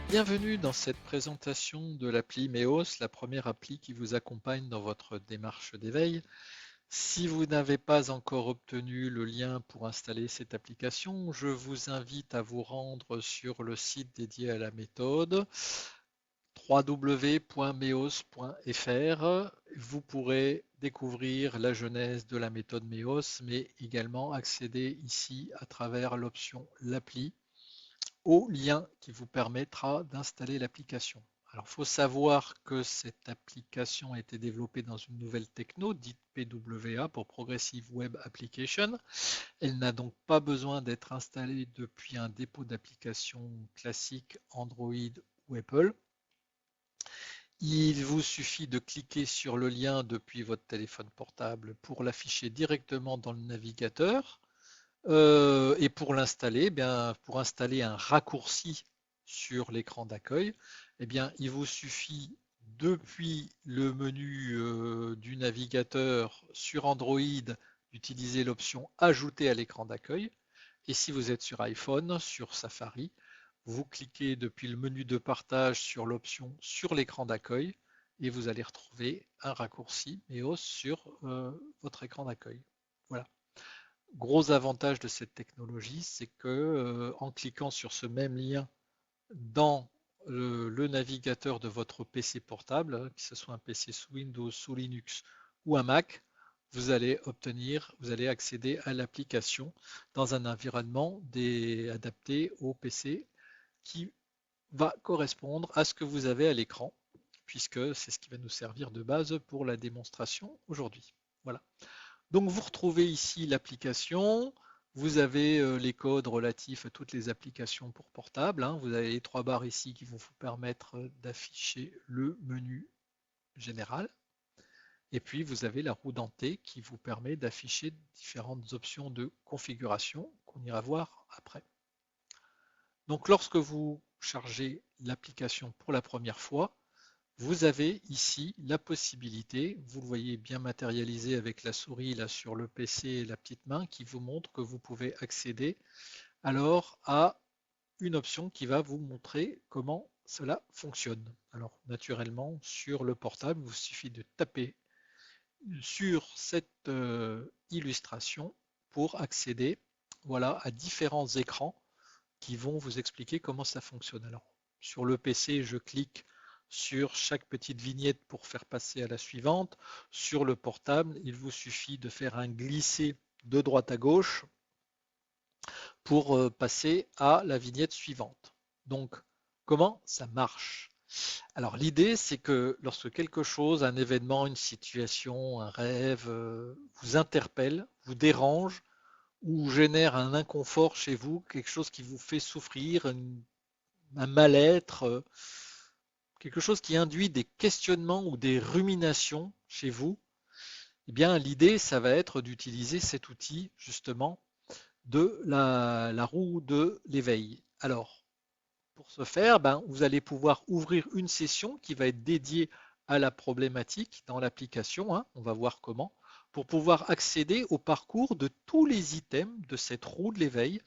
Bienvenue dans cette présentation de l'appli MEOS, la première appli qui vous accompagne dans votre démarche d'éveil. Si vous n'avez pas encore obtenu le lien pour installer cette application, je vous invite à vous rendre sur le site dédié à la méthode www.meos.fr. Vous pourrez découvrir la genèse de la méthode MEOS, mais également accéder ici à travers l'option l'appli au lien qui vous permettra d'installer l'application. Alors, il faut savoir que cette application a été développée dans une nouvelle techno, dite PWA, pour Progressive Web Application. Elle n'a donc pas besoin d'être installée depuis un dépôt d'application classique Android ou Apple. Il vous suffit de cliquer sur le lien depuis votre téléphone portable pour l'afficher directement dans le navigateur. Et pour l'installer, eh bien, pour installer un raccourci sur l'écran d'accueil, eh bien, il vous suffit depuis le menu du navigateur sur Android d'utiliser l'option Ajouter à l'écran d'accueil. Et si vous êtes sur iPhone, sur Safari, vous cliquez depuis le menu de partage sur l'option Sur l'écran d'accueil et vous allez retrouver un raccourci MEOS sur votre écran d'accueil. Voilà. Gros avantage de cette technologie, c'est que en cliquant sur ce même lien dans le navigateur de votre PC portable, que ce soit un PC sous Windows, sous Linux ou un Mac, vous allez accéder à l'application dans un environnement adapté au PC qui va correspondre à ce que vous avez à l'écran, puisque c'est ce qui va nous servir de base pour la démonstration aujourd'hui. Voilà. Donc vous retrouvez ici l'application, vous avez les codes relatifs à toutes les applications pour portable, hein. Vous avez les trois barres ici qui vont vous permettre d'afficher le menu général. Et puis vous avez la roue dentée qui vous permet d'afficher différentes options de configuration qu'on ira voir après. Donc lorsque vous chargez l'application pour la première fois, vous avez ici la possibilité, vous le voyez bien matérialisé avec la souris là sur le PC et la petite main qui vous montre que vous pouvez accéder alors à une option qui va vous montrer comment cela fonctionne. Alors naturellement sur le portable, il vous suffit de taper sur cette illustration pour accéder voilà, à différents écrans qui vont vous expliquer comment ça fonctionne. Alors sur le PC, je clique sur chaque petite vignette pour faire passer à la suivante. Sur le portable, il vous suffit de faire un glisser de droite à gauche pour passer à la vignette suivante. Donc, comment ça marche? Alors, l'idée, c'est que lorsque quelque chose, un événement, une situation, un rêve, vous interpelle, vous dérange ou génère un inconfort chez vous, quelque chose qui vous fait souffrir, un mal-être, quelque chose qui induit des questionnements ou des ruminations chez vous, eh bien l'idée, ça va être d'utiliser cet outil justement de la roue de l'éveil. Alors, pour ce faire, ben, vous allez pouvoir ouvrir une session qui va être dédiée à la problématique dans l'application, hein, on va voir comment, pour pouvoir accéder au parcours de tous les items de cette roue de l'éveil.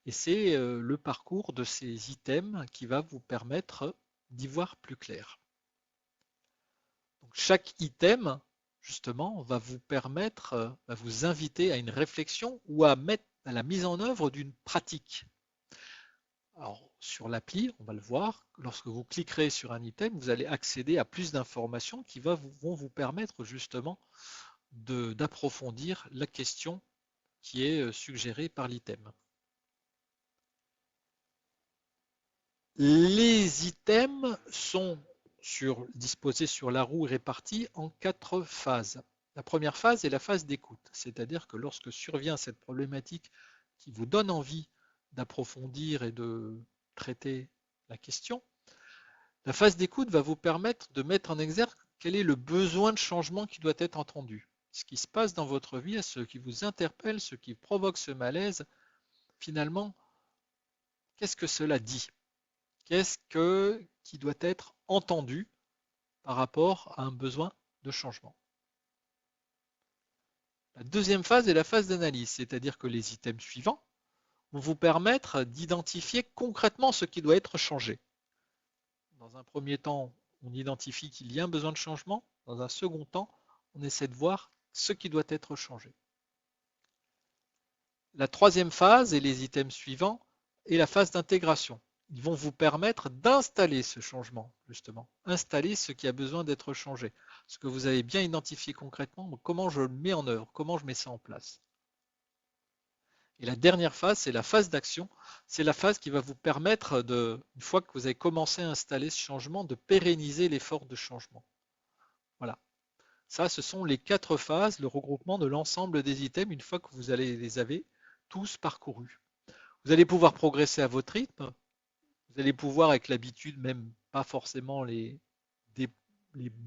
Et c'est le parcours de ces items qui va vous permettre d'y voir plus clair. Donc, chaque item, justement, va vous permettre, va vous inviter à une réflexion ou à mettre à la mise en œuvre d'une pratique. Alors, sur l'appli, on va le voir, lorsque vous cliquerez sur un item, vous allez accéder à plus d'informations qui vont vous permettre justement d'approfondir la question qui est suggérée par l'item. Les items sont disposés sur la roue répartis en 4 phases. La première phase est la phase d'écoute, c'est-à-dire que lorsque survient cette problématique qui vous donne envie d'approfondir et de traiter la question, la phase d'écoute va vous permettre de mettre en exergue quel est le besoin de changement qui doit être entendu. Ce qui se passe dans votre vie, ce qui vous interpelle, ce qui provoque ce malaise, finalement, qu'est-ce que cela dit? Qu'est-ce qui doit être entendu par rapport à un besoin de changement? La deuxième phase est la phase d'analyse, c'est-à-dire que les items suivants vont vous permettre d'identifier concrètement ce qui doit être changé. Dans un premier temps, on identifie qu'il y a un besoin de changement. Dans un second temps, on essaie de voir ce qui doit être changé. La troisième phase et les items suivants est la phase d'intégration. Ils vont vous permettre d'installer ce changement, justement. Installer ce qui a besoin d'être changé. Ce que vous avez bien identifié concrètement, comment je le mets en œuvre, comment je mets ça en place. Et la dernière phase, c'est la phase d'action. C'est la phase qui va vous permettre, une fois que vous avez commencé à installer ce changement, de pérenniser l'effort de changement. Voilà. Ça, ce sont les 4 phases, le regroupement de l'ensemble des items une fois que vous les avez tous parcourus. Vous allez pouvoir progresser à votre rythme. Vous allez pouvoir, avec l'habitude, même pas forcément les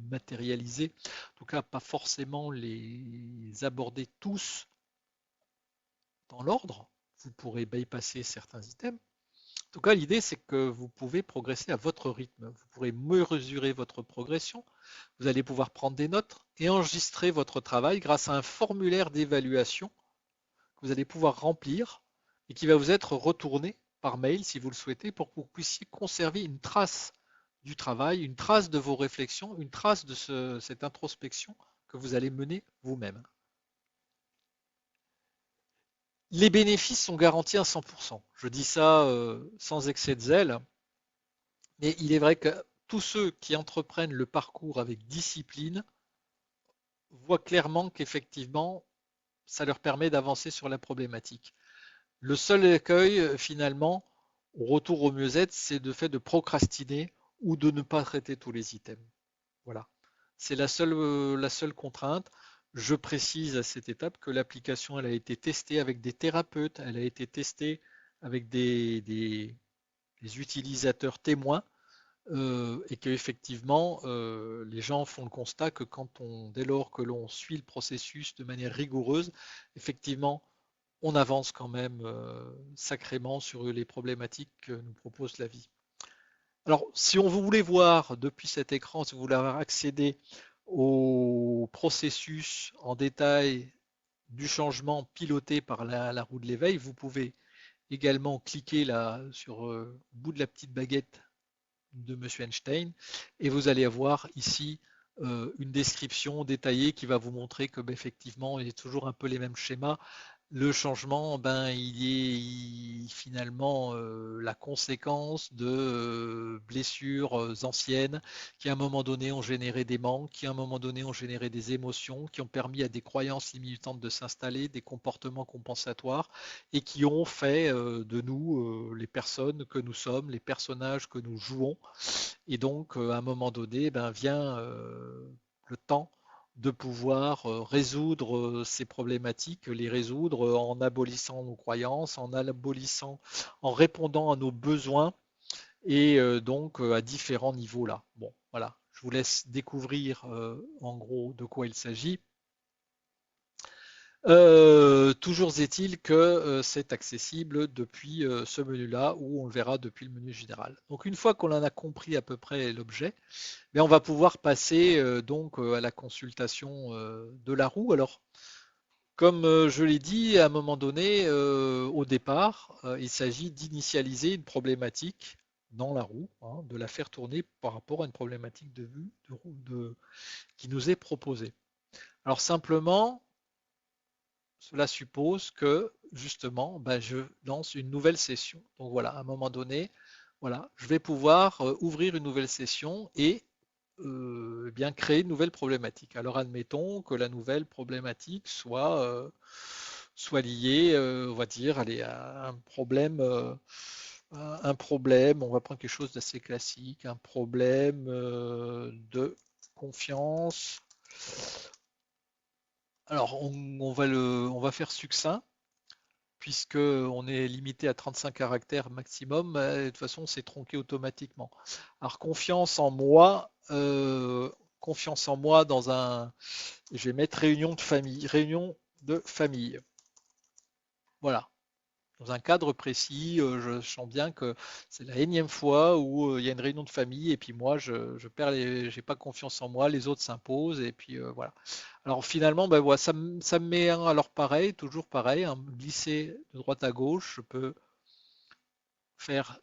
matérialiser, en tout cas pas forcément les aborder tous dans l'ordre. Vous pourrez bypasser certains items. En tout cas, l'idée, c'est que vous pouvez progresser à votre rythme. Vous pourrez mesurer votre progression. Vous allez pouvoir prendre des notes et enregistrer votre travail grâce à un formulaire d'évaluation que vous allez pouvoir remplir et qui va vous être retourné par mail si vous le souhaitez pour que vous puissiez conserver une trace du travail, une trace de vos réflexions, une trace de cette introspection que vous allez mener vous-même. Les bénéfices sont garantis à 100%. Je dis ça sans excès de zèle, mais il est vrai que tous ceux qui entreprennent le parcours avec discipline voient clairement qu'effectivement, ça leur permet d'avancer sur la problématique. Le seul écueil, finalement, au retour au mieux-être, c'est le fait de procrastiner ou de ne pas traiter tous les items. Voilà. C'est la seule contrainte. Je précise à cette étape que l'application, elle a été testée avec des thérapeutes, elle a été testée avec des utilisateurs témoins et qu'effectivement, les gens font le constat que dès lors que l'on suit le processus de manière rigoureuse, effectivement, on avance quand même sacrément sur les problématiques que nous propose la vie. Alors, si on voulait voir depuis cet écran, si vous voulez accéder au processus en détail du changement piloté par la roue de l'éveil, vous pouvez également cliquer là sur le bout de la petite baguette de Monsieur Einstein et vous allez avoir ici une description détaillée qui va vous montrer que effectivement il y a toujours un peu les mêmes schémas. Le changement, ben, finalement la conséquence de blessures anciennes qui à un moment donné ont généré des manques, qui à un moment donné ont généré des émotions, qui ont permis à des croyances limitantes de s'installer, des comportements compensatoires et qui ont fait de nous les personnes que nous sommes, les personnages que nous jouons. Et donc à un moment donné, ben, vient le temps de pouvoir résoudre ces problématiques, les résoudre en abolissant nos croyances, en répondant à nos besoins et donc à différents niveaux là. Bon, voilà, je vous laisse découvrir en gros de quoi il s'agit. Toujours est-il que c'est accessible depuis ce menu-là où on le verra depuis le menu général. Donc une fois qu'on en a compris à peu près l'objet, mais on va pouvoir passer donc à la consultation de la roue. Alors, comme je l'ai dit à un moment donné, au départ, il s'agit d'initialiser une problématique dans la roue, hein, de la faire tourner par rapport à une problématique de vue qui nous est proposée. Alors simplement, cela suppose que justement, ben, je lance une nouvelle session. Donc voilà, à un moment donné, voilà, je vais pouvoir ouvrir une nouvelle session et eh bien créer une nouvelle problématique. Alors admettons que la nouvelle problématique soit liée, on va dire, allez, à un problème, on va prendre quelque chose d'assez classique, un problème de confiance. Alors on va faire succinct puisque on est limité à 35 caractères maximum, de toute façon c'est tronqué automatiquement. Alors confiance en moi je vais mettre réunion de famille. Voilà. Dans un cadre précis, je sens bien que c'est la énième fois où il y a une réunion de famille et puis moi j'ai pas confiance en moi, les autres s'imposent et puis voilà. Alors finalement, ben voilà, ça me met alors pareil, toujours pareil, hein, glisser de droite à gauche, je peux faire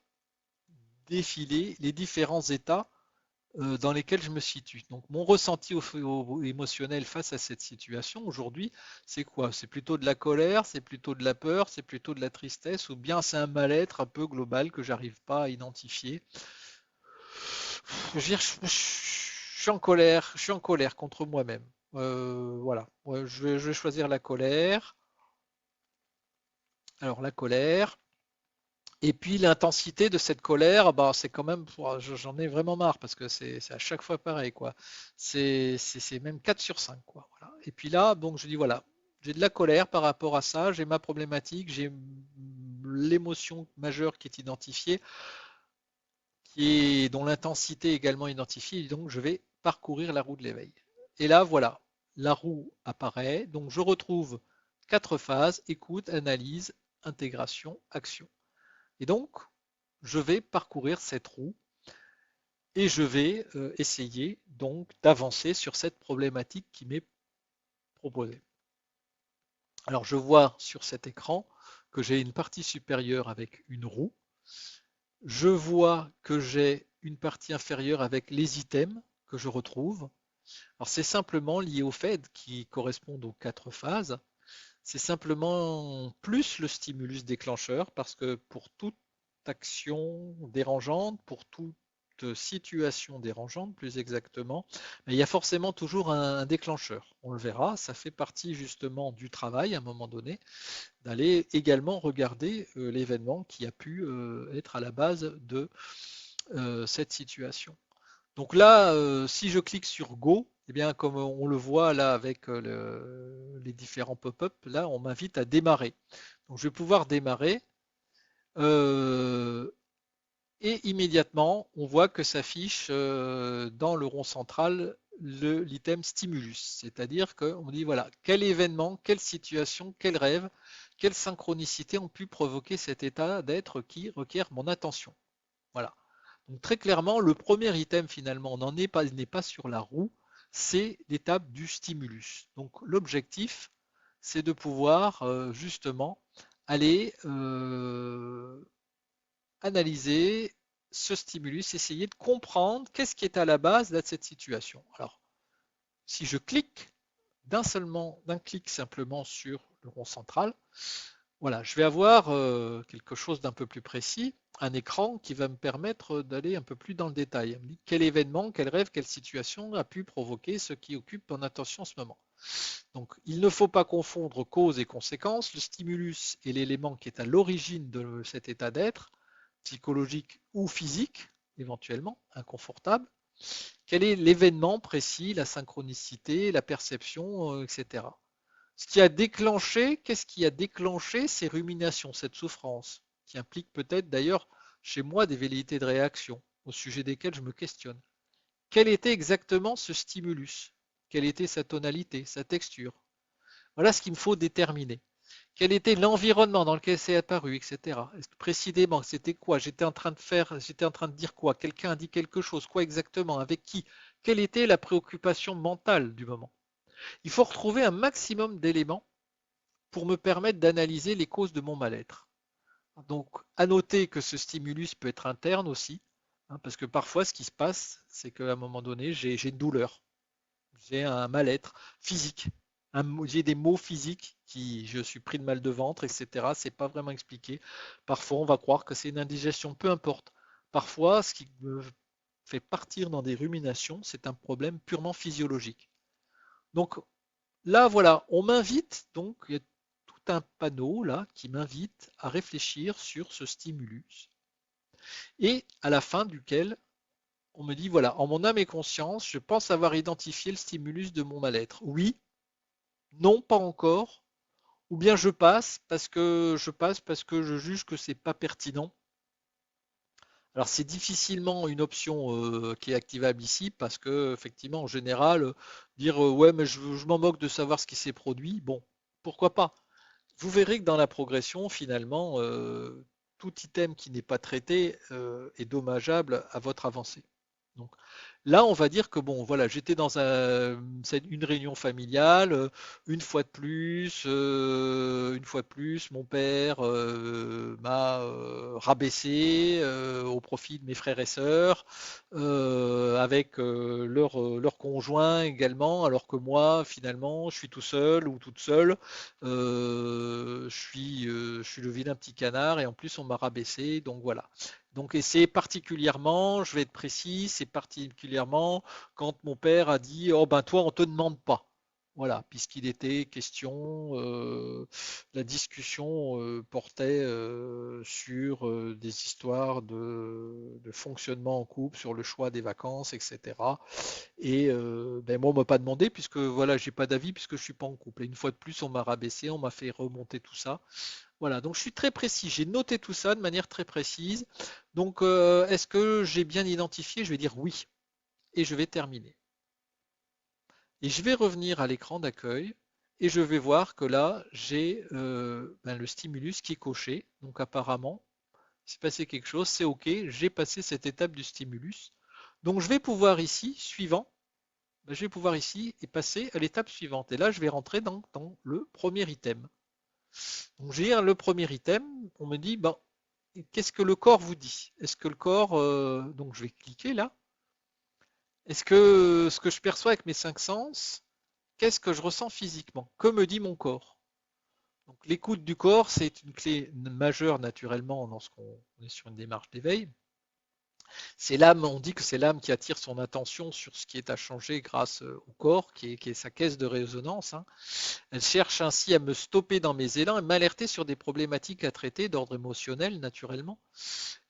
défiler les différents états dans lesquels je me situe. Donc mon ressenti émotionnel face à cette situation aujourd'hui, c'est quoi? C'est plutôt de la colère, c'est plutôt de la peur, c'est plutôt de la tristesse, ou bien c'est un mal-être un peu global que j'arrive pas à identifier. Je veux dire, je suis en colère, je suis en colère contre moi-même. Voilà. Ouais, je vais choisir la colère. Alors la colère. Et puis l'intensité de cette colère, bah, c'est quand même, j'en ai vraiment marre parce que c'est à chaque fois pareil, quoi. C'est même 4 sur 5, quoi. Voilà. Et puis là, donc je dis voilà, j'ai de la colère par rapport à ça, j'ai ma problématique, j'ai l'émotion majeure qui est identifiée, dont l'intensité est également identifiée, et donc je vais parcourir la roue de l'éveil. Et là, voilà, la roue apparaît, donc je retrouve 4 phases: écoute, analyse, intégration, action. Et donc, je vais parcourir cette roue et je vais essayer donc d'avancer sur cette problématique qui m'est proposée. Alors je vois sur cet écran que j'ai une partie supérieure avec une roue. Je vois que j'ai une partie inférieure avec les items que je retrouve. Alors c'est simplement lié au fait qui correspondent aux 4 phases. C'est simplement plus le stimulus déclencheur parce que pour toute action dérangeante, pour toute situation dérangeante plus exactement, mais il y a forcément toujours un déclencheur. On le verra, ça fait partie justement du travail à un moment donné d'aller également regarder l'événement qui a pu être à la base de cette situation. Donc là, si je clique sur Go, eh bien, comme on le voit là avec les différents pop-up, là, on m'invite à démarrer. Donc je vais pouvoir démarrer euh, et immédiatement, on voit que s'affiche dans le rond central l'item stimulus. C'est-à-dire qu'on me dit, voilà, quel événement, quelle situation, quel rêve, quelle synchronicité ont pu provoquer cet état d'être qui requiert mon attention. Voilà. Donc très clairement, le premier item finalement n'est pas sur la roue, c'est l'étape du stimulus. Donc l'objectif, c'est de pouvoir justement aller analyser ce stimulus, essayer de comprendre qu'est-ce qui est à la base de cette situation. Alors, si je clique d'un clic simplement sur le rond central, voilà, je vais avoir quelque chose d'un peu plus précis, un écran qui va me permettre d'aller un peu plus dans le détail. Me dit quel événement, quel rêve, quelle situation a pu provoquer ce qui occupe mon attention en ce moment. Donc, il ne faut pas confondre cause et conséquence. Le stimulus est l'élément qui est à l'origine de cet état d'être, psychologique ou physique, éventuellement, inconfortable. Quel est l'événement précis, la synchronicité, la perception, etc. Ce qui a déclenché, qu'est-ce qui a déclenché ces ruminations, cette souffrance, qui implique peut-être d'ailleurs chez moi des velléités de réaction, au sujet desquelles je me questionne. Quel était exactement ce stimulus? Quelle était sa tonalité, sa texture? Voilà ce qu'il me faut déterminer. Quel était l'environnement dans lequel c'est apparu, etc. Précisément, c'était quoi? J'étais en train de dire quoi? Quelqu'un a dit quelque chose, quoi exactement? Avec qui? Quelle était la préoccupation mentale du moment? Il faut retrouver un maximum d'éléments pour me permettre d'analyser les causes de mon mal-être. Donc, à noter que ce stimulus peut être interne aussi, hein, parce que parfois, ce qui se passe, c'est qu'à un moment donné, j'ai une douleur, j'ai un mal-être physique, j'ai des maux physiques qui, je suis pris de mal de ventre, etc. C'est pas vraiment expliqué. Parfois, on va croire que c'est une indigestion, peu importe. Parfois, ce qui me fait partir dans des ruminations, c'est un problème purement physiologique. Donc, là, voilà, on m'invite, donc il y a tout un panneau là qui m'invite à réfléchir sur ce stimulus et à la fin duquel on me dit, voilà, en mon âme et conscience, je pense avoir identifié le stimulus de mon mal-être. Oui, non, pas encore, ou bien je passe parce que je juge que c'est pas pertinent. Alors c'est difficilement une option qui est activable ici parce que effectivement en général dire ouais mais je m'en moque de savoir ce qui s'est produit, bon, pourquoi pas. Vous verrez que dans la progression, finalement, tout item qui n'est pas traité est dommageable à votre avancée. Donc, Là, on va dire que bon, voilà, j'étais dans une réunion familiale, une fois de plus, mon père m'a rabaissé au profit de mes frères et sœurs, avec leurs conjoints également, alors que moi, finalement, je suis tout seul ou toute seule, je suis le vilain petit canard et en plus on m'a rabaissé, donc voilà. Donc, et c'est particulièrement, je vais être précis, c'est particulièrement quand mon père a dit, oh ben toi, on te demande pas. Voilà, puisqu'il était question, la discussion portait sur des histoires de fonctionnement en couple, sur le choix des vacances, etc. Et ben moi, on m'a pas demandé, puisque voilà, j'ai pas d'avis, puisque je suis pas en couple. Et une fois de plus, on m'a rabaissé, on m'a fait remonter tout ça. Voilà, donc je suis très précis, j'ai noté tout ça de manière très précise. Donc est-ce que j'ai bien identifié? Je vais dire oui et je vais terminer. Et je vais revenir à l'écran d'accueil et je vais voir que là j'ai ben, le stimulus qui est coché. Donc apparemment, il s'est passé quelque chose, c'est OK, j'ai passé cette étape du stimulus. Donc je vais pouvoir ici, suivant, ben, je vais pouvoir ici et passer à l'étape suivante. Et là, je vais rentrer dans le premier item. Donc j'ai le premier item, on me dit, ben, qu'est-ce que le corps vous dit? Est-ce que le corps, donc je vais cliquer là, est-ce que ce que je perçois avec mes cinq sens, qu'est-ce que je ressens physiquement? Que me dit mon corps? Donc l'écoute du corps, c'est une clé majeure naturellement lorsqu'on est sur une démarche d'éveil. C'est l'âme, on dit que c'est l'âme qui attire son attention sur ce qui est à changer grâce au corps, qui est sa caisse de résonance, hein. Elle cherche ainsi à me stopper dans mes élans et m'alerter sur des problématiques à traiter d'ordre émotionnel naturellement.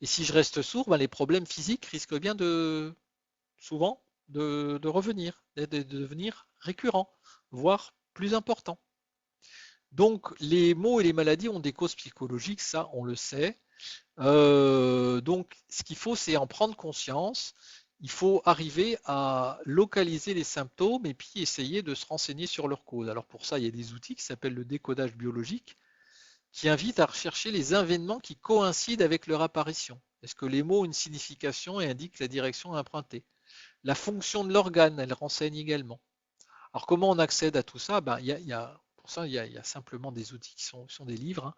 Et si je reste sourd, ben, les problèmes physiques risquent bien souvent de revenir, de devenir récurrents, voire plus importants. Donc les maux et les maladies ont des causes psychologiques, ça on le sait. Donc ce qu'il faut, c'est en prendre conscience. Il faut arriver à localiser les symptômes et puis essayer de se renseigner sur leur cause. Alors pour ça, il y a des outils qui s'appellent le décodage biologique, qui invitent à rechercher les événements qui coïncident avec leur apparition. Est-ce que les mots ont une signification et indiquent la direction à emprunter? La fonction de l'organe, elle renseigne également. Alors comment on accède à tout ça? Ben, pour ça, il y a simplement des outils qui sont des livres, hein,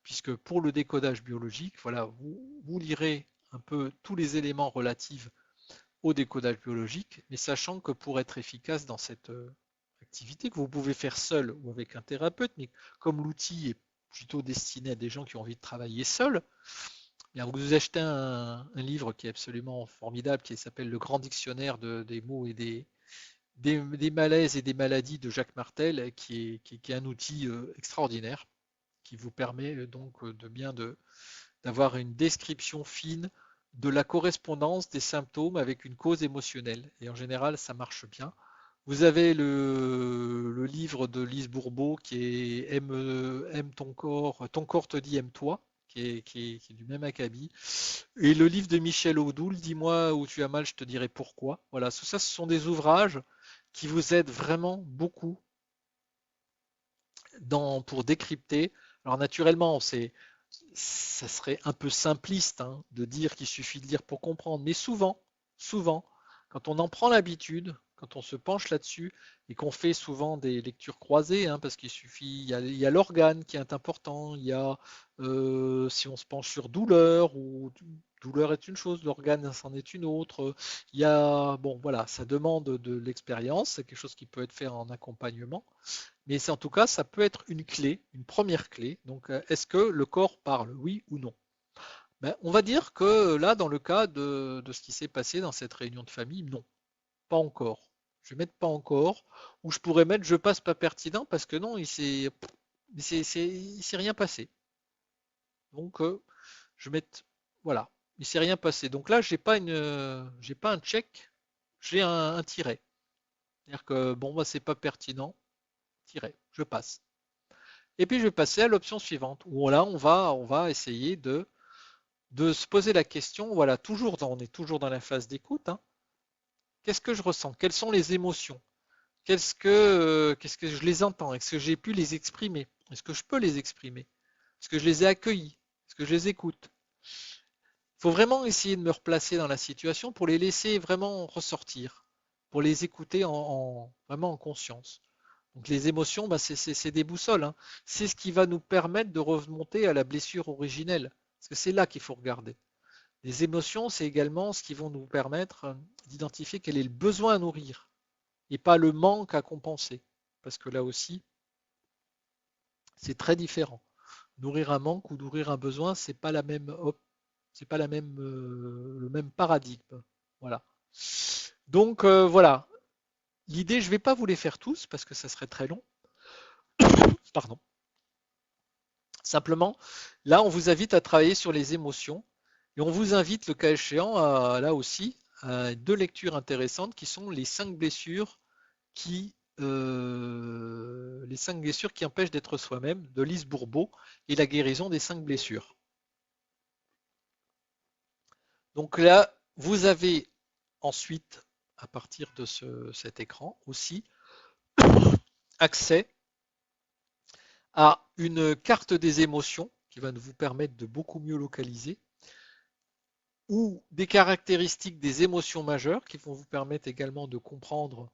puisque pour le décodage biologique, voilà, vous lirez un peu tous les éléments relatifs au décodage biologique, mais sachant que pour être efficace dans cette activité, que vous pouvez faire seul ou avec un thérapeute, mais comme l'outil est plutôt destiné à des gens qui ont envie de travailler seuls, bien, vous achetez un livre qui est absolument formidable, qui s'appelle Le Grand Dictionnaire des mots et des malaises et des maladies de Jacques Martel, qui est un outil extraordinaire, qui vous permet donc d'avoir une description fine de la correspondance des symptômes avec une cause émotionnelle. Et en général, ça marche bien. Vous avez le livre de Lise Bourbeau qui est Aime ton corps te dit aime-toi, qui est du même acabit. Et le livre de Michel Audoul, Dis-moi où tu as mal, je te dirai pourquoi. Voilà, tout ça, ce sont des ouvrages qui vous aident vraiment beaucoup pour décrypter. Alors naturellement, ça serait un peu simpliste hein, de dire qu'il suffit de lire pour comprendre, mais souvent, quand on en prend l'habitude, quand on se penche là-dessus et qu'on fait souvent des lectures croisées, hein, parce qu'il suffit, il y a l'organe qui est important, il y a si on se penche sur douleur ou douleur est une chose, l'organe c'en est une autre. Il y a bon voilà, ça demande de l'expérience, c'est quelque chose qui peut être fait en accompagnement. Mais c'est en tout cas, ça peut être une clé, une première clé. Donc, est-ce que le corps parle, oui ou non? Ben, on va dire que là, dans le cas de ce qui s'est passé dans cette réunion de famille, non, pas encore. Je vais mettre pas encore, ou je pourrais mettre je passe pas pertinent parce que non, il s'est rien passé. Donc, je vais mettre, voilà, il s'est rien passé. Donc là, j'ai pas un check, j'ai un tiret. C'est-à-dire que bon, bah, c'est pas pertinent, tiret, je passe. Et puis je vais passer à l'option suivante, où là on va essayer de se poser la question, voilà, on est toujours dans la phase d'écoute, hein. Qu'est-ce que je ressens? Quelles sont les émotions? Qu'est-ce que je les entends? Est-ce que j'ai pu les exprimer? Est-ce que je peux les exprimer? Est-ce que je les ai accueillis? Est-ce que je les écoute? faut vraiment essayer de me replacer dans la situation pour les laisser vraiment ressortir, pour les écouter vraiment en conscience. Donc les émotions, bah, c'est des boussoles, hein. C'est ce qui va nous permettre de remonter à la blessure originelle. Parce que c'est là qu'il faut regarder. Les émotions, c'est également ce qui vont nous permettre d'identifier quel est le besoin à nourrir et pas le manque à compenser. Parce que là aussi, c'est très différent. Nourrir un manque ou nourrir un besoin, c'est pas le même paradigme. Voilà. Donc voilà. L'idée, je ne vais pas vous les faire tous parce que ça serait très long. Pardon. Simplement, là, on vous invite à travailler sur les émotions et on vous invite, le cas échéant, là aussi, à deux lectures intéressantes qui sont les 5 blessures qui empêchent d'être soi-même de Lise Bourbeau et la guérison des 5 blessures. Donc là, vous avez ensuite, à partir de cet écran aussi, accès à une carte des émotions qui va vous permettre de beaucoup mieux localiser, ou des caractéristiques des émotions majeures qui vont vous permettre également de comprendre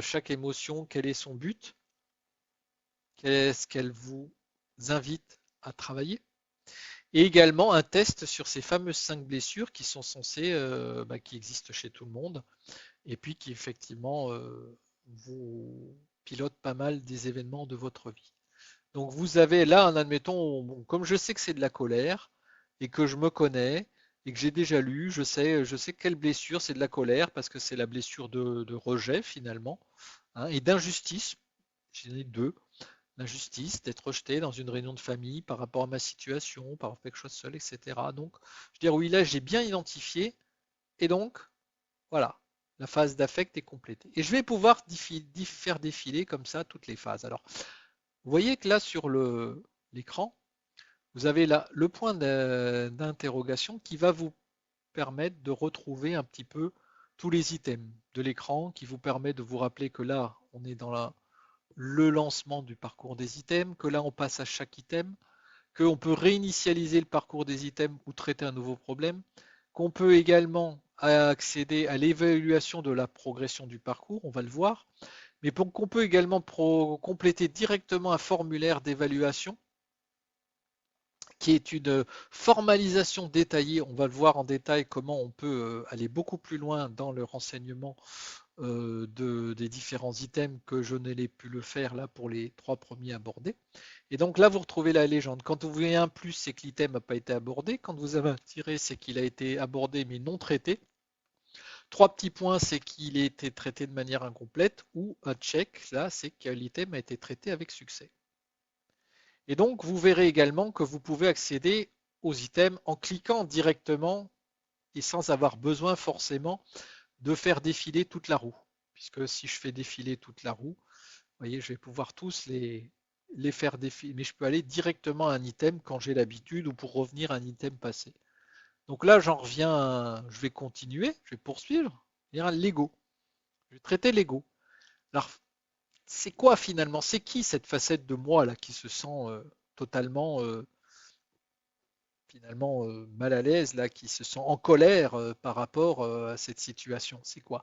chaque émotion, quel est son but, qu'est-ce qu'elle vous invite à travailler, et également un test sur ces fameuses 5 blessures qui sont censées, qui existent chez tout le monde, et puis qui effectivement vous pilotent pas mal des événements de votre vie. Donc vous avez là, admettons, bon, comme je sais que c'est de la colère et que je me connais et que j'ai déjà lu, je sais quelle blessure c'est de la colère parce que c'est la blessure de rejet finalement, hein, et d'injustice. J'en ai deux. L'injustice d'être rejeté dans une réunion de famille par rapport à ma situation, par rapport à quelque chose seul, etc. Donc, je veux dire, oui, là, j'ai bien identifié et donc, voilà, la phase d'affect est complétée. Et je vais pouvoir faire défiler comme ça toutes les phases. Alors, vous voyez que là, sur l'écran, vous avez là le point d'interrogation qui va vous permettre de retrouver un petit peu tous les items de l'écran, qui vous permet de vous rappeler que là, on est dans le lancement du parcours des items, que là, on passe à chaque item, qu'on peut réinitialiser le parcours des items ou traiter un nouveau problème, qu'on peut également accéder à l'évaluation de la progression du parcours, on va le voir, mais qu'on peut également compléter directement un formulaire d'évaluation qui est une formalisation détaillée. On va le voir en détail comment on peut aller beaucoup plus loin dans le renseignement des différents items que je n'ai pu le faire là pour les 3 premiers abordés. Et donc là, vous retrouvez la légende. Quand vous voyez un plus, c'est que l'item n'a pas été abordé. Quand vous avez un tiré, c'est qu'il a été abordé mais non traité. 3 petits points, c'est qu'il a été traité de manière incomplète. Ou un check, là, c'est que l'item a été traité avec succès. Et donc, vous verrez également que vous pouvez accéder aux items en cliquant directement et sans avoir besoin forcément de faire défiler toute la roue. Puisque si je fais défiler toute la roue, vous voyez, je vais pouvoir tous les faire défiler. Mais je peux aller directement à un item quand j'ai l'habitude ou pour revenir à un item passé. Donc là, j'en reviens, je vais continuer, je vais poursuivre. Il y a un Lego. Je vais traiter Lego. Alors, c'est quoi finalement? C'est qui cette facette de moi là qui se sent totalement finalement mal à l'aise, là, qui se sent en colère par rapport à cette situation? C'est quoi?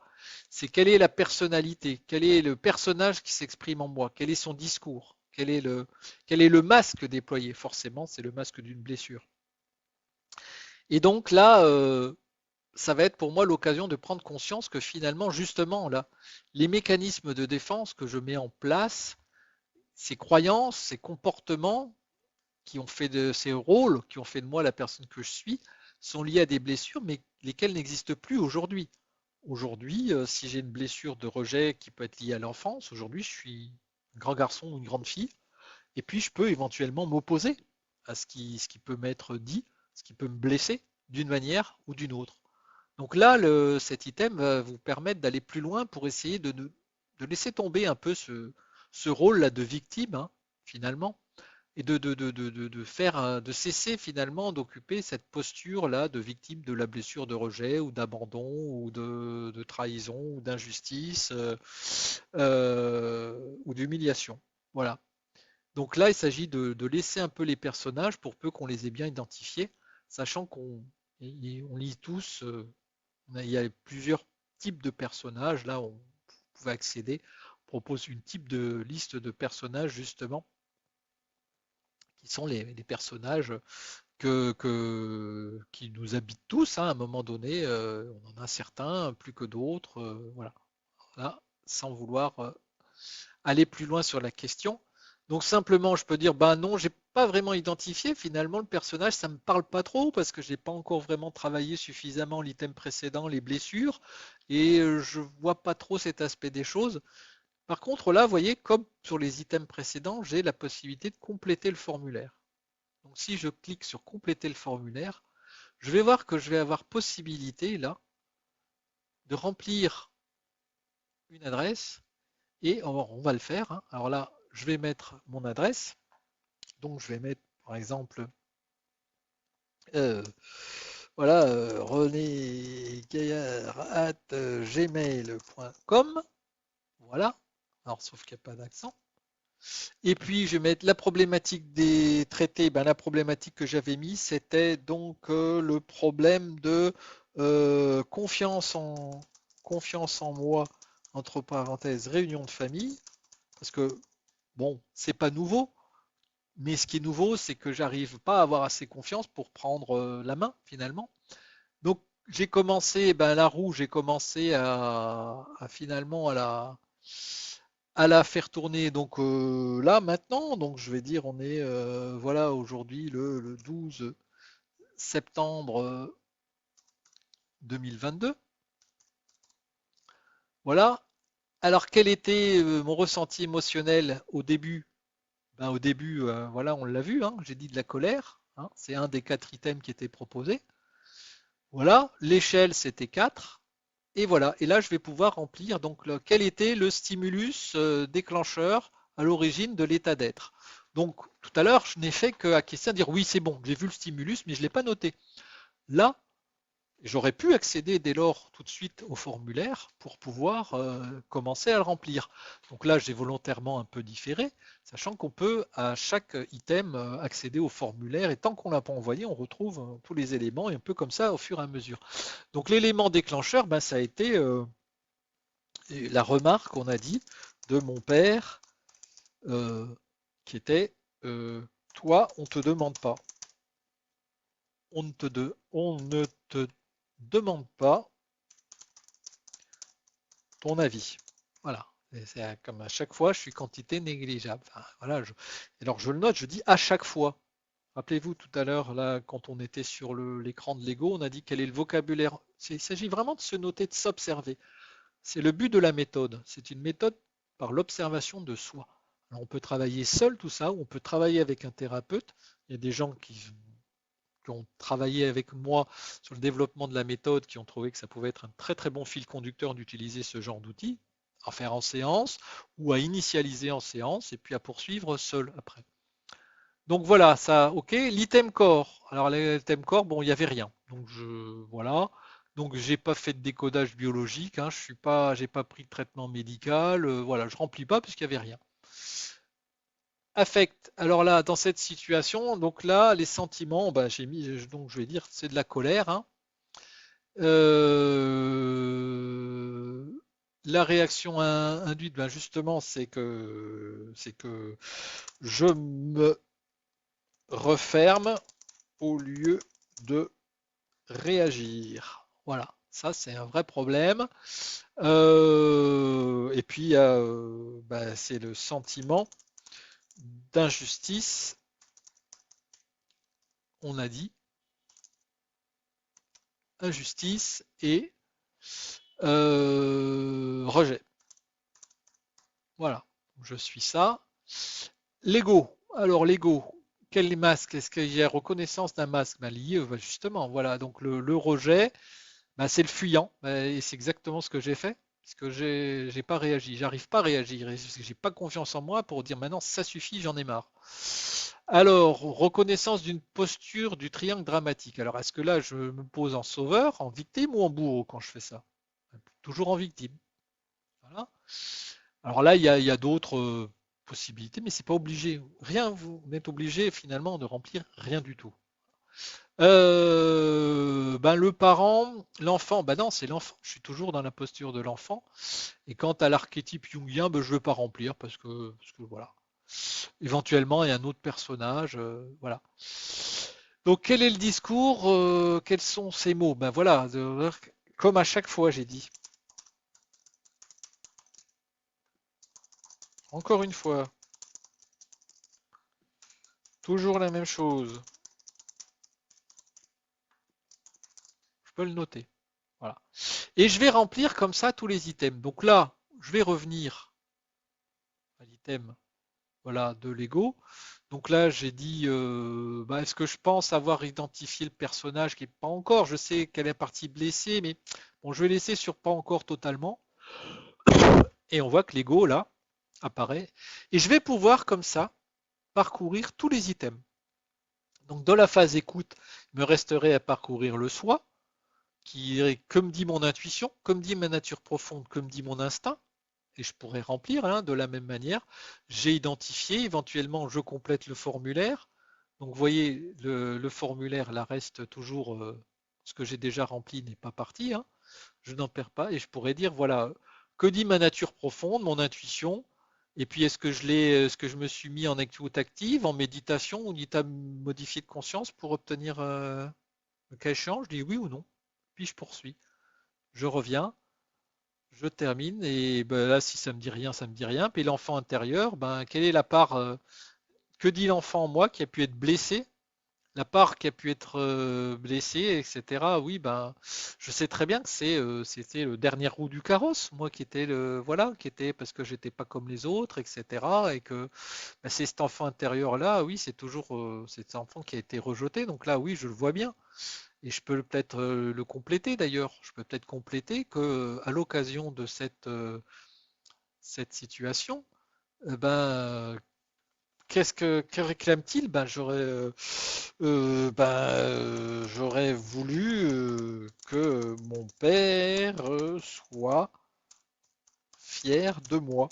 C'est quelle est la personnalité? Quel est le personnage qui s'exprime en moi? Quel est son discours? Quel est le masque déployé? Forcément, c'est le masque d'une blessure. Et donc là, ça va être pour moi l'occasion de prendre conscience que finalement, justement, là, les mécanismes de défense que je mets en place, ces croyances, ces comportements, qui ont fait de ces rôles, qui ont fait de moi la personne que je suis, sont liés à des blessures, mais lesquelles n'existent plus aujourd'hui. Aujourd'hui, si j'ai une blessure de rejet qui peut être liée à l'enfance, aujourd'hui je suis un grand garçon ou une grande fille, et puis je peux éventuellement m'opposer à ce qui peut m'être dit, ce qui peut me blesser d'une manière ou d'une autre. Donc là, cet item va vous permettre d'aller plus loin pour essayer de laisser tomber un peu ce rôle-là de victime, hein, finalement, et de cesser finalement d'occuper cette posture-là de victime de la blessure de rejet ou d'abandon ou de trahison ou d'injustice ou d'humiliation. Voilà. Donc là, il s'agit de laisser un peu les personnages pour peu qu'on les ait bien identifiés, sachant qu'on Et on lit tous, il y a plusieurs types de personnages. Là, on pouvait accéder. On propose une type de liste de personnages, justement, qui sont les personnages qui nous habitent tous, hein, à un moment donné. On en a certains plus que d'autres. Voilà. Là, sans vouloir aller plus loin sur la question. Donc simplement, je peux dire, ben non, j'ai pas vraiment identifié finalement le personnage, ça me parle pas trop parce que j'ai pas encore vraiment travaillé suffisamment l'item précédent, les blessures, et je vois pas trop cet aspect des choses. Par contre, là, vous voyez, comme sur les items précédents, j'ai la possibilité de compléter le formulaire. Donc si je clique sur compléter le formulaire, je vais voir que je vais avoir possibilité là de remplir une adresse et on va le faire, hein. Alors là, je vais mettre mon adresse. Donc je vais mettre par exemple euh, voilà René Gaillard at gmail.com. Voilà. Alors sauf qu'il n'y a pas d'accent. Et puis je vais mettre la problématique des traités. Ben, la problématique que j'avais mis, c'était donc le problème de confiance en moi, entre parenthèses, réunion de famille. Parce que bon, c'est pas nouveau. Mais ce qui est nouveau, c'est que j'arrive pas à avoir assez confiance pour prendre la main finalement. Donc j'ai commencé, ben, la roue, j'ai commencé finalement à la faire tourner. Donc là maintenant, donc je vais dire, on est voilà aujourd'hui le 12 septembre 2022. Voilà. Alors quel était mon ressenti émotionnel au début? Ben, au début, voilà, on l'a vu, hein, j'ai dit de la colère, hein, c'est un des 4 items qui étaient proposés. Voilà, l'échelle c'était 4. Et voilà, et là je vais pouvoir remplir donc quel était le stimulus déclencheur à l'origine de l'état d'être. Donc tout à l'heure, je n'ai fait qu'acquiescer à dire oui, c'est bon, j'ai vu le stimulus, mais je ne l'ai pas noté. Là, j'aurais pu accéder dès lors tout de suite au formulaire pour pouvoir commencer à le remplir. Donc là, j'ai volontairement un peu différé, sachant qu'on peut à chaque item accéder au formulaire et tant qu'on ne l'a pas envoyé, on retrouve tous les éléments et un peu comme ça au fur et à mesure. Donc l'élément déclencheur, ben, ça a été la remarque qu'on a dit de mon père euh, qui était toi, on ne te demande pas. On ne te demande pas ton avis. Voilà. C'est comme à chaque fois, je suis quantité négligeable. Enfin, voilà, alors je le note, je dis à chaque fois. Rappelez-vous tout à l'heure, là, quand on était sur l'écran de Lego, on a dit quel est le vocabulaire. Il s'agit vraiment de se noter, de s'observer. C'est le but de la méthode. C'est une méthode par l'observation de soi. Alors, on peut travailler seul tout ça, ou on peut travailler avec un thérapeute. Il y a des gens qui ont travaillé avec moi sur le développement de la méthode, qui ont trouvé que ça pouvait être un très très bon fil conducteur d'utiliser ce genre d'outils, à faire en séance ou à initialiser en séance et puis à poursuivre seul après. Donc voilà, ça, ok. L'item core. Alors l'item core, bon, il n'y avait rien. Donc voilà. Donc j'ai pas fait de décodage biologique, hein, j'ai pas pris de traitement médical, voilà, je remplis pas puisqu'il n'y avait rien. Affect. Alors là, dans cette situation, donc là, les sentiments, ben, j'ai mis, donc je vais dire, c'est de la colère, hein. Euh, la réaction induite, ben justement, c'est que je me referme au lieu de réagir. Voilà, ça c'est un vrai problème. Et puis bah, c'est le sentiment d'injustice, on a dit, injustice et rejet. Voilà, je suis ça. L'ego. Alors l'ego, quel masque? Est-ce qu'il y a reconnaissance d'un masque? Ben, lié, justement, voilà. Donc le rejet, ben, c'est le fuyant. Ben, et c'est exactement ce que j'ai fait. Parce que j'ai pas réagi. J'arrive pas à réagir. Parce que j'ai pas confiance en moi pour dire maintenant ça suffit, j'en ai marre. Alors, reconnaissance d'une posture du triangle dramatique. Alors, est-ce que là, je me pose en sauveur, en victime ou en bourreau quand je fais ça? Toujours en victime. Voilà. Alors là, il y a d'autres possibilités, mais c'est pas obligé. Rien, vous n'êtes obligé finalement de remplir rien du tout. Ben le parent, l'enfant, ben non, c'est l'enfant. Je suis toujours dans la posture de l'enfant. Et quant à l'archétype jungien, ben je ne veux pas remplir parce que voilà. Éventuellement, il y a un autre personnage, voilà. Donc, quel est le discours? Quels sont ces mots? Ben voilà, comme à chaque fois, j'ai dit. Encore une fois, toujours la même chose. Je peux le noter. Voilà. Et je vais remplir comme ça tous les items. Donc là, je vais revenir à l'item, voilà, de Lego. Donc là, j'ai dit, bah, est-ce que je pense avoir identifié le personnage qui est pas encore? Je sais qu'elle est partie blessée, mais bon, je vais laisser sur pas encore totalement. Et on voit que Lego là apparaît. Et je vais pouvoir comme ça parcourir tous les items. Donc dans la phase écoute, il me resterait à parcourir le soi, qui est comme dit mon intuition, comme dit ma nature profonde, comme dit mon instinct. Et je pourrais remplir hein, de la même manière. J'ai identifié, éventuellement je complète le formulaire. Donc vous voyez, le formulaire là reste toujours, ce que j'ai déjà rempli n'est pas parti, hein. Je n'en perds pas et je pourrais dire, voilà, que dit ma nature profonde, mon intuition, et puis est-ce que je me suis mis en écoute active, en méditation ou en état modifié de conscience pour obtenir le cas échéant, je dis oui ou non, puis je poursuis. Je reviens, je termine et ben, là si ça me dit rien, ça me dit rien. Puis l'enfant intérieur, ben quelle est la part, que dit l'enfant en moi qui a pu être blessé, la part qui a pu être blessée, etc. Oui, ben, je sais très bien que c'était le dernier roue du carrosse, moi qui était voilà, qui était parce que j'étais pas comme les autres, etc. Et que ben, c'est cet enfant intérieur-là, oui, c'est toujours cet enfant qui a été rejeté. Donc là, oui, je le vois bien. Et je peux peut-être le compléter d'ailleurs. Je peux peut-être compléter que à l'occasion de cette situation, ben, que réclame-t-il? J'aurais voulu que mon père soit fier de moi.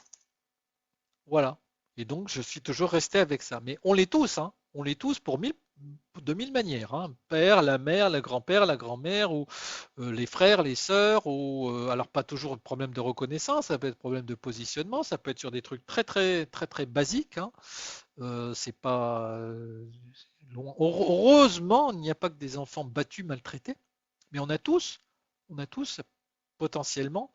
Voilà. Et donc, je suis toujours resté avec ça. Mais on l'est tous, hein. On l'est tous de mille manières, hein. Père, la mère, le grand-père, la grand-mère, ou les frères, les sœurs, ou alors pas toujours de problème de reconnaissance, ça peut être problème de positionnement, ça peut être sur des trucs très très très très basiques, hein. C'est pas heureusement, il n'y a pas que des enfants battus, maltraités, mais on a tous potentiellement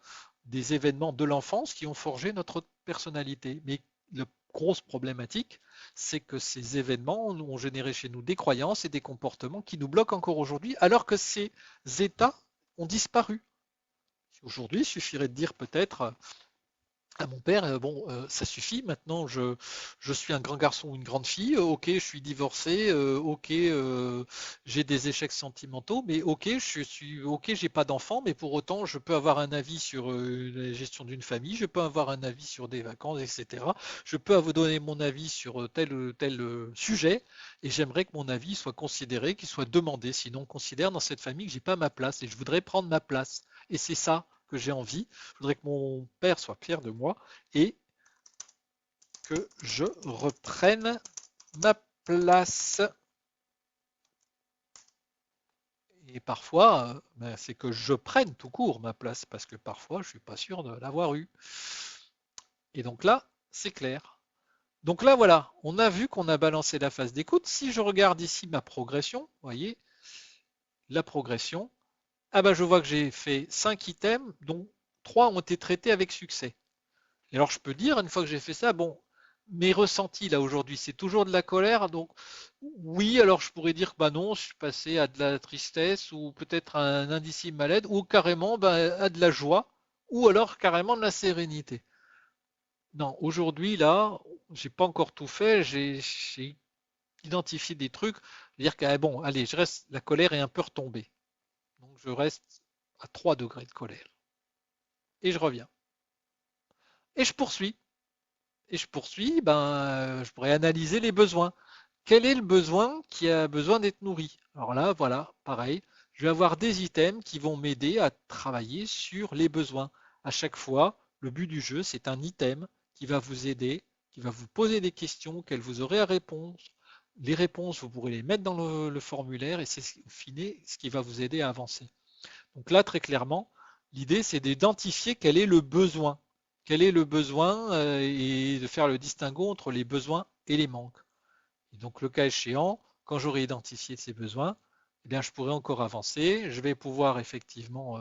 des événements de l'enfance qui ont forgé notre personnalité. Mais la grosse problématique, c'est que ces événements ont généré chez nous des croyances et des comportements qui nous bloquent encore aujourd'hui, alors que ces états ont disparu. Aujourd'hui, il suffirait de dire peut-être à mon père, bon, ça suffit, maintenant je suis un grand garçon ou une grande fille, ok, je suis divorcé, ok, j'ai des échecs sentimentaux, mais ok, ok, j'ai pas d'enfant, mais pour autant, je peux avoir un avis sur la gestion d'une famille, je peux avoir un avis sur des vacances, etc. Je peux vous donner mon avis sur tel ou tel sujet, et j'aimerais que mon avis soit considéré, qu'il soit demandé, sinon on considère dans cette famille que j'ai pas ma place, et je voudrais prendre ma place. Et c'est ça que j'ai envie. Je voudrais que mon père soit fier de moi et que je reprenne ma place. Et parfois, ben, c'est que je prenne tout court ma place parce que parfois, je suis pas sûr de l'avoir eu. Et donc là, c'est clair. Donc là, voilà, on a vu qu'on a balancé la phase d'écoute. Si je regarde ici ma progression, vous voyez, la progression, ah ben je vois que j'ai fait 5 items, dont 3 ont été traités avec succès. Et alors je peux dire, une fois que j'ai fait ça, bon, mes ressentis là aujourd'hui, c'est toujours de la colère. Donc oui, alors je pourrais dire que bah non, je suis passé à de la tristesse ou peut-être à un indicible mal-être ou carrément bah, à de la joie ou alors carrément de la sérénité. Non, aujourd'hui là, j'ai pas encore tout fait, j'ai identifié des trucs, dire que ah, bon, allez, je reste, la colère est un peu retombée. Donc je reste à 3 degrés de colère et je reviens et je poursuis. Et je poursuis, ben, je pourrais analyser les besoins. Quel est le besoin qui a besoin d'être nourri? Alors là, voilà, pareil, je vais avoir des items qui vont m'aider à travailler sur les besoins. À chaque fois, le but du jeu, c'est un item qui va vous aider, qui va vous poser des questions auxquelles vous aurez à répondre, Les réponses, vous pourrez les mettre dans le formulaire et c'est au final ce qui va vous aider à avancer. Donc là, très clairement, l'idée, c'est d'identifier quel est le besoin. Quel est le besoin et de faire le distinguo entre les besoins et les manques. Et donc, le cas échéant, quand j'aurai identifié ces besoins, eh bien, je pourrai encore avancer. Je vais pouvoir effectivement,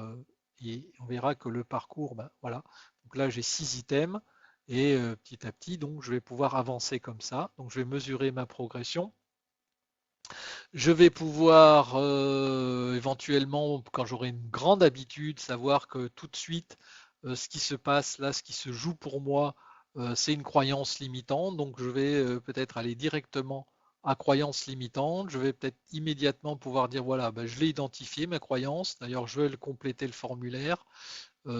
et on verra que le parcours, ben, voilà. Donc là, j'ai 6 items et petit à petit, donc, je vais pouvoir avancer comme ça. Donc, je vais mesurer ma progression. Je vais pouvoir éventuellement, quand j'aurai une grande habitude, savoir que tout de suite, ce qui se passe là, ce qui se joue pour moi, c'est une croyance limitante. Donc je vais peut-être aller directement à croyance limitante. Je vais peut-être immédiatement pouvoir dire, voilà, ben, je l'ai identifié, ma croyance. D'ailleurs, je vais le compléter le formulaire.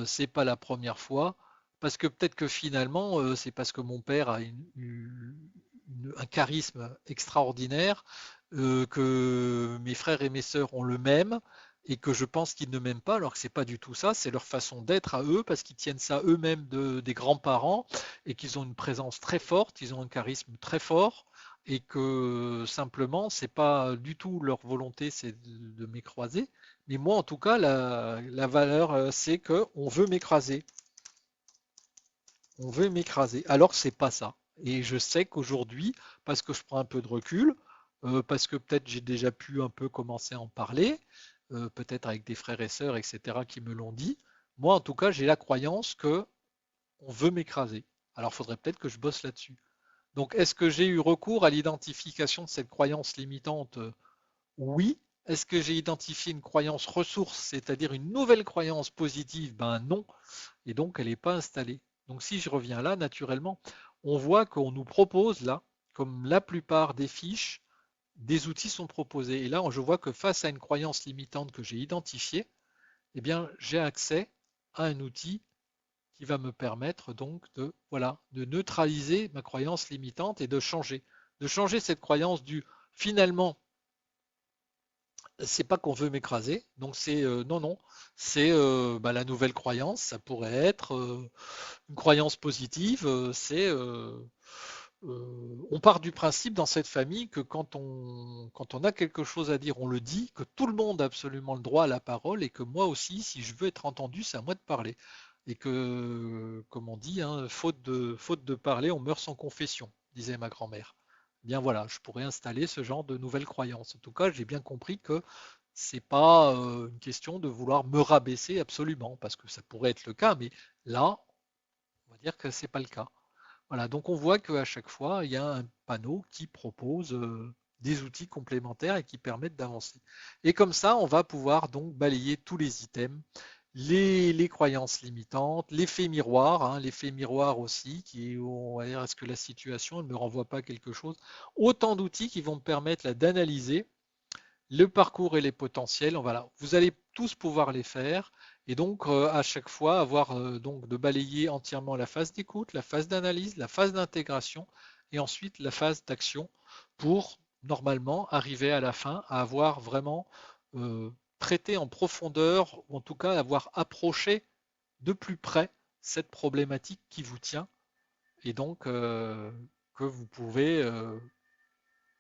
C'est pas la première fois. Parce que peut-être que finalement, c'est parce que mon père a un charisme extraordinaire, que mes frères et mes sœurs ont le même, et que je pense qu'ils ne m'aiment pas, alors que c'est pas du tout ça, c'est leur façon d'être à eux, parce qu'ils tiennent ça eux-mêmes des grands-parents, et qu'ils ont une présence très forte, ils ont un charisme très fort, et que simplement, c'est pas du tout leur volonté, c'est de m'écraser. Mais moi, en tout cas, la valeur, c'est qu'on veut m'écraser. On veut m'écraser. Alors, c'est pas ça. Et je sais qu'aujourd'hui, parce que je prends un peu de recul, parce que peut-être j'ai déjà pu un peu commencer à en parler, peut-être avec des frères et sœurs, etc., qui me l'ont dit. Moi, en tout cas, j'ai la croyance que on veut m'écraser. Alors, il faudrait peut-être que je bosse là-dessus. Donc, est-ce que j'ai eu recours à l'identification de cette croyance limitante? Oui. Est-ce que j'ai identifié une croyance ressource, c'est-à-dire une nouvelle croyance positive? Ben non. Et donc, elle n'est pas installée. Donc, si je reviens là, naturellement, on voit qu'on nous propose là, comme la plupart des fiches, des outils sont proposés. Et là, je vois que face à une croyance limitante que j'ai identifiée, eh bien, j'ai accès à un outil qui va me permettre donc de, voilà, de neutraliser ma croyance limitante et de changer cette croyance du finalement c'est pas qu'on veut m'écraser, donc c'est non non, c'est bah, la nouvelle croyance, ça pourrait être une croyance positive, on part du principe dans cette famille que quand on a quelque chose à dire, on le dit, que tout le monde a absolument le droit à la parole et que moi aussi, si je veux être entendu, c'est à moi de parler. Et que, comme on dit, hein, faute de parler, on meurt sans confession, disait ma grand-mère. Bien voilà, je pourrais installer ce genre de nouvelles croyances. En tout cas, j'ai bien compris que c'est pas une question de vouloir me rabaisser absolument, parce que ça pourrait être le cas, mais là, on va dire que c'est pas le cas. Voilà, donc on voit qu'à chaque fois, il y a un panneau qui propose des outils complémentaires et qui permettent d'avancer. Et comme ça, on va pouvoir donc balayer tous les items, les croyances limitantes, l'effet miroir, hein, l'effet miroir aussi, qui on va dire est-ce que la situation ne me renvoie pas quelque chose. Autant d'outils qui vont me permettre là, d'analyser le parcours et les potentiels, voilà, vous allez tous pouvoir les faire et donc à chaque fois avoir donc de balayer entièrement la phase d'écoute, la phase d'analyse, la phase d'intégration et ensuite la phase d'action pour normalement arriver à la fin à avoir vraiment traité en profondeur ou en tout cas avoir approché de plus près cette problématique qui vous tient et donc que vous pouvez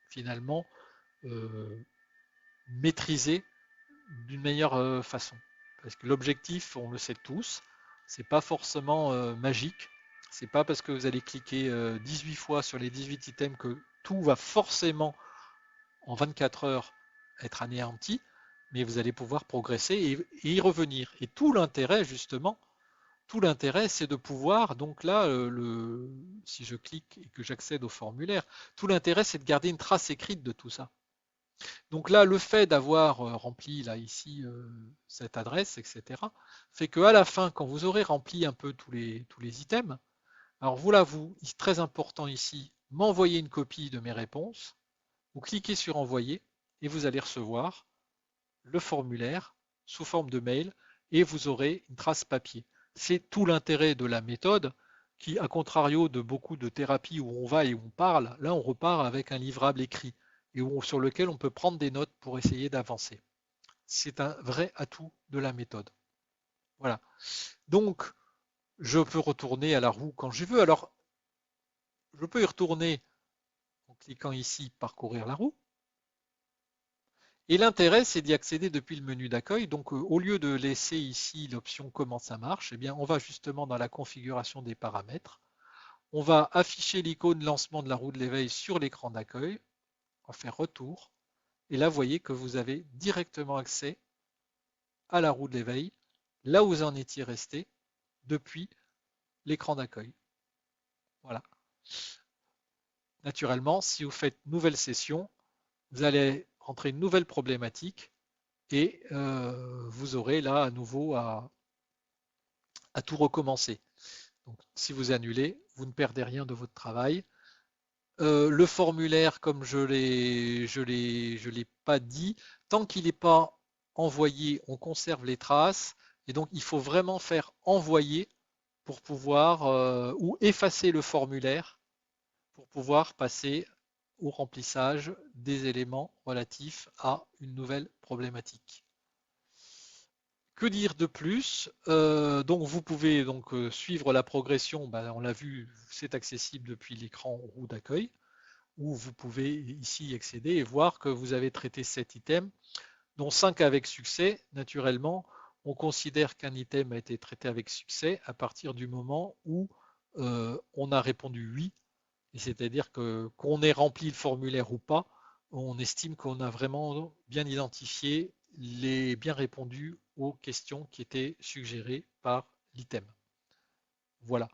finalement euh, maîtriser d'une meilleure façon. Parce que l'objectif, on le sait tous, c'est pas forcément magique. C'est pas parce que vous allez cliquer 18 fois sur les 18 items que tout va forcément en 24 heures être anéanti, mais vous allez pouvoir progresser et y revenir. Et tout l'intérêt, justement, tout l'intérêt, c'est de pouvoir, donc là, si je clique et que j'accède au formulaire, tout l'intérêt, c'est de garder une trace écrite de tout ça. Donc là, le fait d'avoir rempli là ici cette adresse, etc., fait qu'à la fin, quand vous aurez rempli un peu tous les items, alors voilà, c'est très important ici, m'envoyer une copie de mes réponses, vous cliquez sur envoyer et vous allez recevoir le formulaire sous forme de mail et vous aurez une trace papier. C'est tout l'intérêt de la méthode qui, à contrario de beaucoup de thérapies où on va et où on parle, là on repart avec un livrable écrit et sur lequel on peut prendre des notes pour essayer d'avancer. C'est un vrai atout de la méthode. Voilà. Donc, je peux retourner à la roue quand je veux. Alors, je peux y retourner cliquant ici, parcourir la roue. Et l'intérêt, c'est d'y accéder depuis le menu d'accueil. Donc, au lieu de laisser ici l'option comment ça marche, eh bien, on va justement dans la configuration des paramètres. On va afficher l'icône lancement de la roue de l'éveil sur l'écran d'accueil. On va faire retour. Et là, vous voyez que vous avez directement accès à la roue de l'éveil, là où vous en étiez resté depuis l'écran d'accueil. Voilà. Naturellement, si vous faites nouvelle session, vous allez entrer une nouvelle problématique et vous aurez là à nouveau à tout recommencer. Donc, si vous annulez, vous ne perdez rien de votre travail. Le formulaire, comme je l'ai pas dit, tant qu'il n'est pas envoyé, on conserve les traces. Et donc, il faut vraiment faire envoyer pour pouvoir ou effacer le formulaire pour pouvoir passer au remplissage des éléments relatifs à une nouvelle problématique. Que dire de plus? Donc vous pouvez donc suivre la progression, on l'a vu, c'est accessible depuis l'écran roue d'accueil, où vous pouvez ici accéder et voir que vous avez traité 7 items, dont 5 avec succès. Naturellement, on considère qu'un item a été traité avec succès à partir du moment où on a répondu oui, et c'est-à-dire que qu'on ait rempli le formulaire ou pas, on estime qu'on a vraiment bien identifié bien répondu aux questions qui étaient suggérées par l'item. Voilà.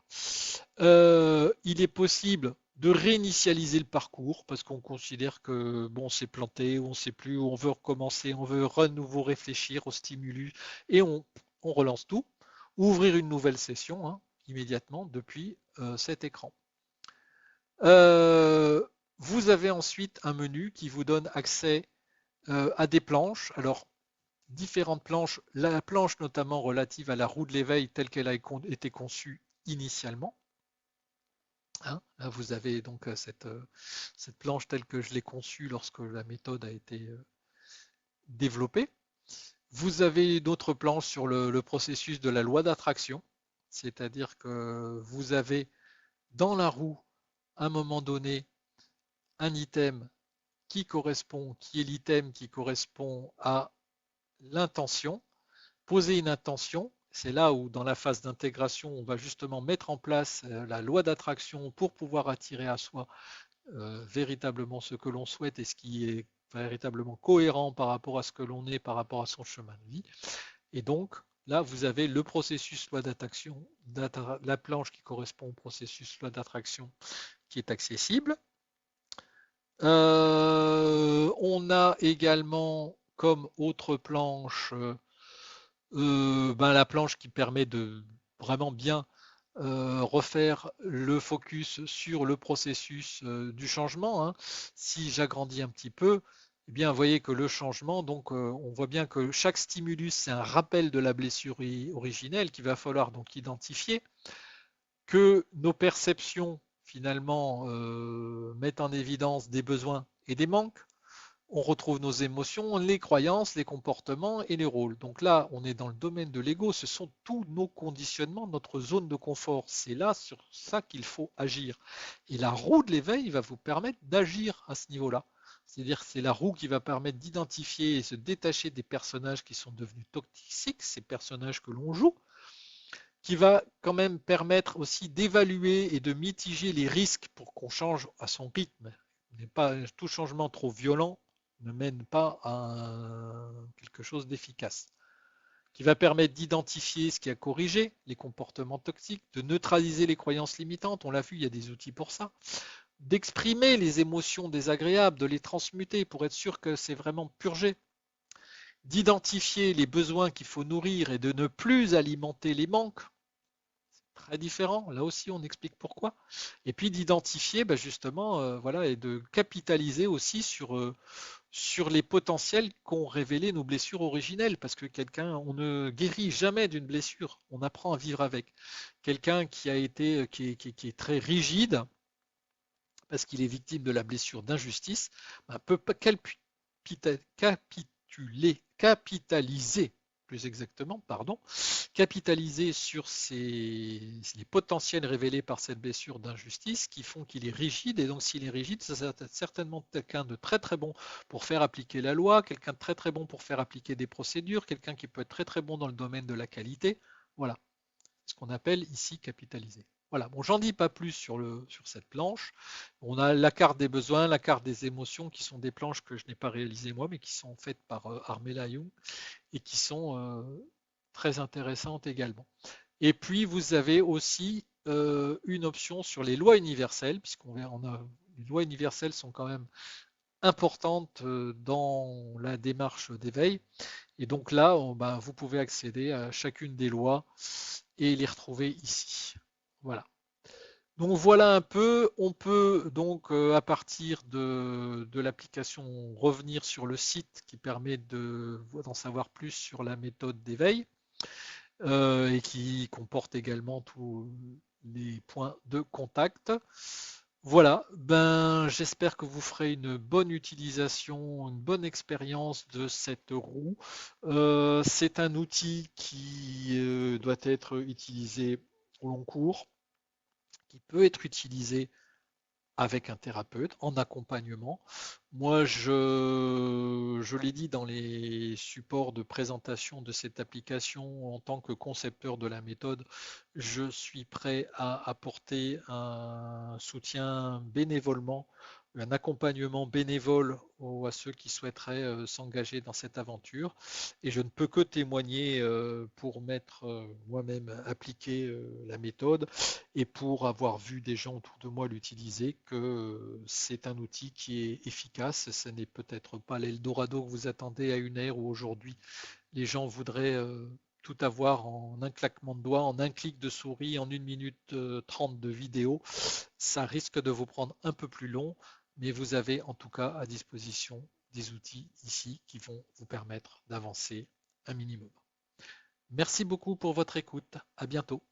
Il est possible de réinitialiser le parcours parce qu'on considère que bon, c'est planté, on ne sait plus, on veut recommencer, on veut à nouveau réfléchir au stimulus et on relance tout. Ouvrir une nouvelle session immédiatement depuis cet écran. Vous avez ensuite un menu qui vous donne accès à des planches. Alors, différentes planches, la planche notamment relative à la roue de l'éveil telle qu'elle a été conçue initialement. Là, vous avez donc cette planche telle que je l'ai conçue lorsque la méthode a été développée. Vous avez d'autres planches sur le processus de la loi d'attraction, c'est-à-dire que vous avez dans la roue, à un moment donné, un item qui est l'item qui correspond à l'intention. Poser une intention, c'est là où dans la phase d'intégration, on va justement mettre en place la loi d'attraction pour pouvoir attirer à soi véritablement ce que l'on souhaite et ce qui est véritablement cohérent par rapport à ce que l'on est, par rapport à son chemin de vie. Et donc, là, vous avez le processus loi d'attraction, la planche qui correspond au processus loi d'attraction qui est accessible. On a également comme autre planche la planche qui permet de vraiment bien refaire le focus sur le processus du changement. Si j'agrandis un petit peu, eh bien, vous voyez que le changement, donc on voit bien que chaque stimulus, c'est un rappel de la blessure originelle qu'il va falloir donc identifier, que nos perceptions finalement mettent en évidence des besoins et des manques. On retrouve nos émotions, les croyances, les comportements et les rôles. Donc là, on est dans le domaine de l'ego, ce sont tous nos conditionnements, notre zone de confort. C'est là sur ça qu'il faut agir. Et la roue de l'éveil va vous permettre d'agir à ce niveau-là. C'est-à-dire que c'est la roue qui va permettre d'identifier et se détacher des personnages qui sont devenus toxiques, ces personnages que l'on joue, qui va quand même permettre aussi d'évaluer et de mitiger les risques pour qu'on change à son rythme. Pas tout changement trop violent ne mène pas à quelque chose d'efficace, qui va permettre d'identifier ce qui a corrigé les comportements toxiques, de neutraliser les croyances limitantes, on l'a vu, il y a des outils pour ça, d'exprimer les émotions désagréables, de les transmuter pour être sûr que c'est vraiment purgé, d'identifier les besoins qu'il faut nourrir et de ne plus alimenter les manques, très différent. Là aussi, on explique pourquoi. Et puis d'identifier justement, voilà, et de capitaliser aussi sur les potentiels qu'ont révélé nos blessures originelles, parce que quelqu'un, on ne guérit jamais d'une blessure, on apprend à vivre avec. Quelqu'un qui a été, qui est très rigide, parce qu'il est victime de la blessure d'injustice, peut capitaliser plus exactement, pardon, capitaliser sur les potentiels révélés par cette blessure d'injustice qui font qu'il est rigide. Et donc, s'il est rigide, ça va être certainement quelqu'un de très très bon pour faire appliquer la loi, quelqu'un de très très bon pour faire appliquer des procédures, quelqu'un qui peut être très très bon dans le domaine de la qualité. Voilà ce qu'on appelle ici capitaliser. Voilà, bon, j'en dis pas plus sur cette planche. On a la carte des besoins, la carte des émotions, qui sont des planches que je n'ai pas réalisées moi, mais qui sont faites par Armela Young et qui sont très intéressantes également. Et puis, vous avez aussi une option sur les lois universelles, les lois universelles sont quand même importantes dans la démarche d'éveil. Et donc là, ben, vous pouvez accéder à chacune des lois et les retrouver ici. Voilà. Donc voilà un peu, on peut donc à partir de l'application revenir sur le site qui permet d'en savoir plus sur la méthode d'éveil et qui comporte également tous les points de contact. Voilà, ben j'espère que vous ferez une bonne utilisation, une bonne expérience de cette roue. C'est un outil qui doit être utilisé au long cours, qui peut être utilisé avec un thérapeute en accompagnement. Moi, je l'ai dit dans les supports de présentation de cette application, en tant que concepteur de la méthode, je suis prêt à apporter un soutien bénévolement, un accompagnement bénévole à ceux qui souhaiteraient s'engager dans cette aventure. Et je ne peux que témoigner pour m'être moi-même appliqué la méthode et pour avoir vu des gens autour de moi l'utiliser, que c'est un outil qui est efficace. Ce n'est peut-être pas l'Eldorado que vous attendez à une ère où aujourd'hui les gens voudraient tout avoir en un claquement de doigts, en un clic de souris, en 1 minute 30 de vidéo. Ça risque de vous prendre un peu plus long, mais vous avez en tout cas à disposition des outils ici qui vont vous permettre d'avancer un minimum. Merci beaucoup pour votre écoute. À bientôt.